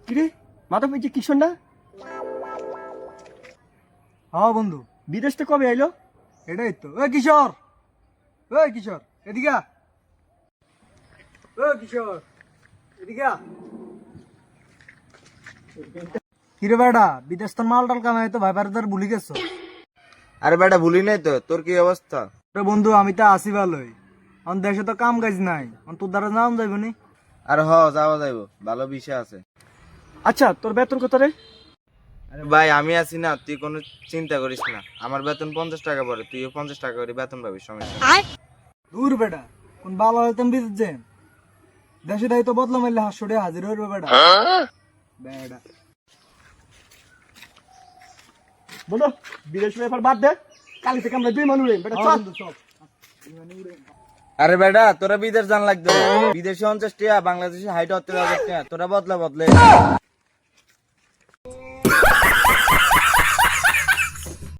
কিরে মাথা পেয়েছে কিশোর না? হ্যাঁ বন্ধু, বিদেশ থেকে কবে আইলো? এটাই তো। কিশোর, কিশোর এদিকে আ। কিশোর এদিকে আ। কিরে বেটা, বিদেশ তোর মাল টাল কামাই তো ভাইবার তোর ভুলি গেছো? আরে বেটা ভুলি নাই তো, তোর কি অবস্থা? বন্ধু আমি তো আসি ভালোই, আমার দেশে তো কাম কাজ নাই, তোর দ্বারা নাম যাইব নি। আর যাওয়া যাইব, ভালো বিষয় আছে। আচ্ছা তোর বেতন কত রে? আরে ভাই আমি আছি না, তুই কোনো চিন্তা করিস না। আমার বেতন 50 টাকা পড়ে, তুইও 50 টাকা করে বেতন পাবি, সমস্যা নেই। দূর বেটা, কোন ভালো হইতাম বিদেশ যে দেশে দায়িত্ব তো বদলা মারলে হাসড়ে হাজির হইবে বেটা। বেটা বলো বিদেশ ব্যাপার বাদ দে, কালি থেকে আমরা দুই মানুষ বেটা চল। সব আরে বেটা তোরা বিদেশ জান লাগতো, বিদেশে 50 টাকা, বাংলাদেশে 60-70 হাজার টাকা, তোরা বদলে